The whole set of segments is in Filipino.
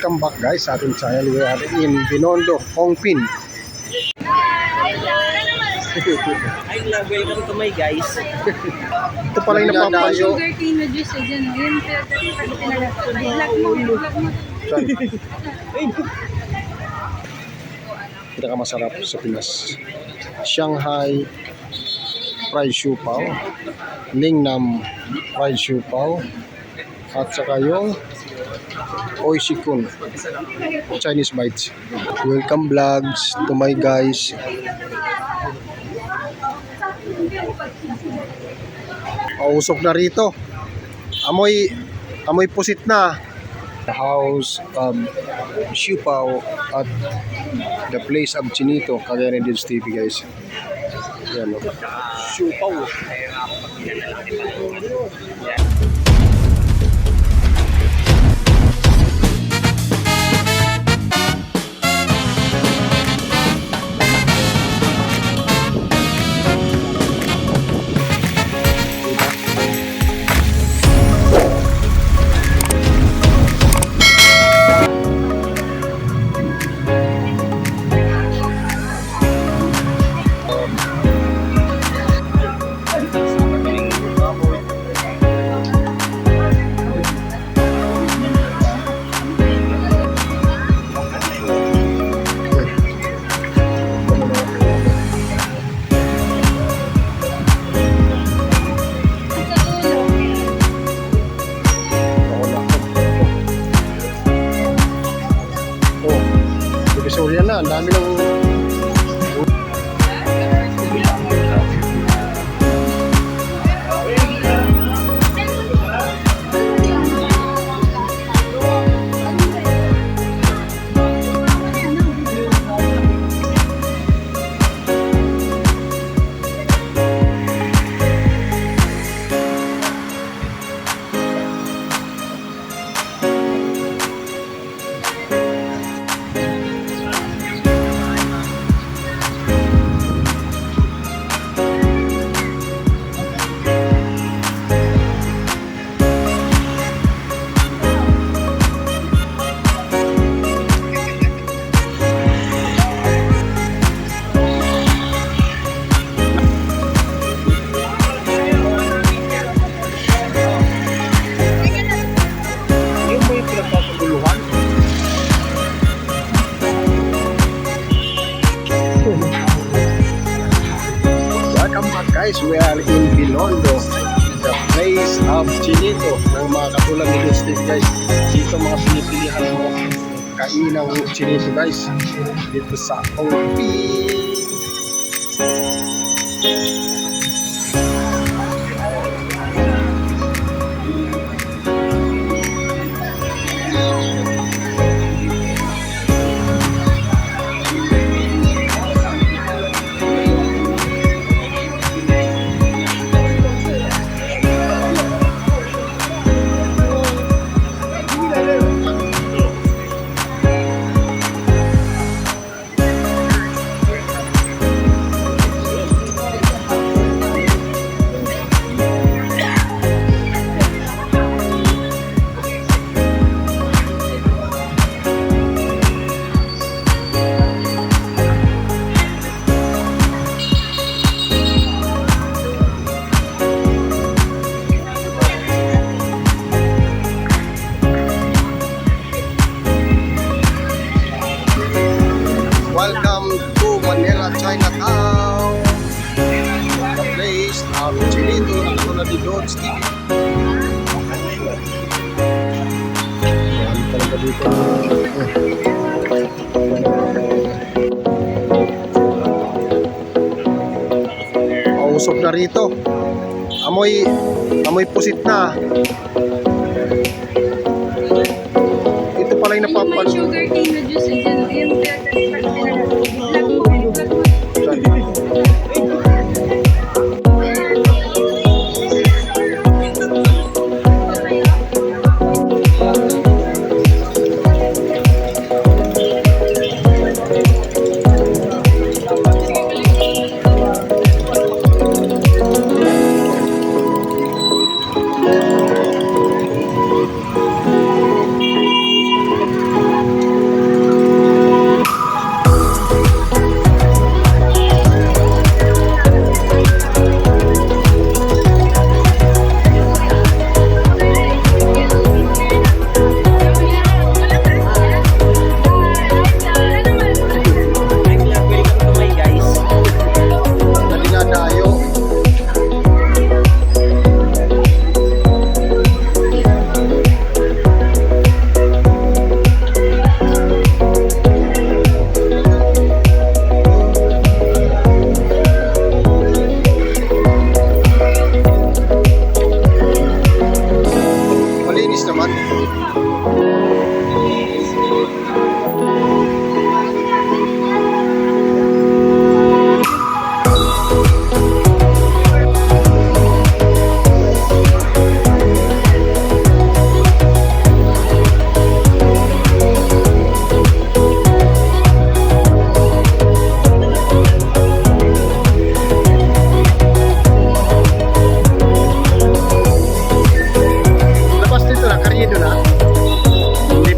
Welcome back guys sa ating channel. We are in Binondo, Hongpin. Ay, welcome to my guys. Ito pala yung napapalayo. Sugar cane na juice eh, dyan. Yun, vlog mo. Pinakamasarap sa Pinas. Shanghai fried siupaw, Lingnam fried siupaw, at saka yung Oisikun Chinese bites. Welcome vlogs to my guys. Usok na rito. Amoy pusit na. The house of siupaw at the place of Chinito, Cagayan de TV guys. Yan o. Siupaw. Divisoria na, ang dami ng guys, we are in Binondo, the place of Chinito, ng mga katulad ni Steve guys. Dito mga pinipilihan mo kainang Chinito guys, dito sa Hongpin. Welcome to Manila, Chinatown, the place of Chinito, ang tulad ni Dodge TV. Yan talaga dito. Usok na rito. Amoy pusit na. Ito pala yung napapal. Sugar cane na juice eh, dyan. Yun, vlog mo.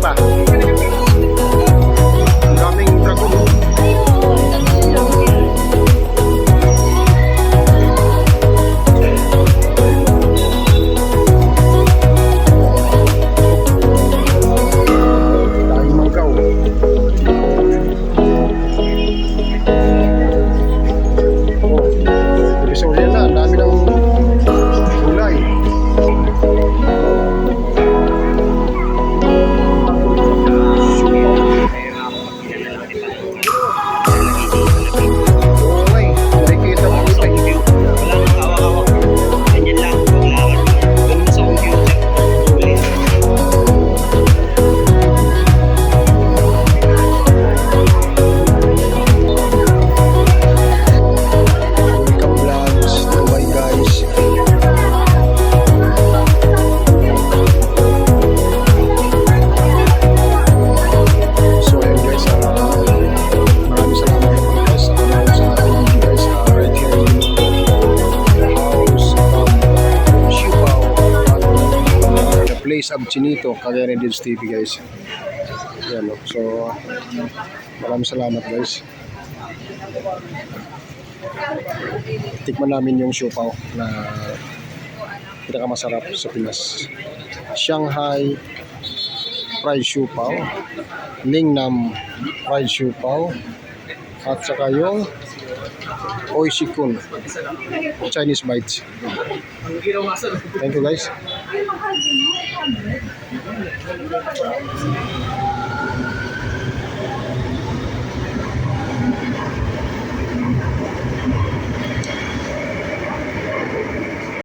pa. Ang daming dragon. Daming mangkaw. Oh, Divisoria na. Ang dami ng kulay. Okay, nakikita mo ito. Wala nang hawak-hawak. Ganyan lang. Kailangan ganun sa computer. Ulit. Ikaw vlogs, Dubai guys. So ayun guys, maraming salamat po guys sa ating video guys, right here in the house of Siupaw at the place of Chinito, Cagayan de Oro TV guys. Yan, no? So maraming salamat guys. Tikman namin yung siupaw na pinakamasarap sa Pinas. Shanghai fried siupaw, Lingnam fried siupaw, at saka yung Oishi-kun Chinese bites. Thank you guys.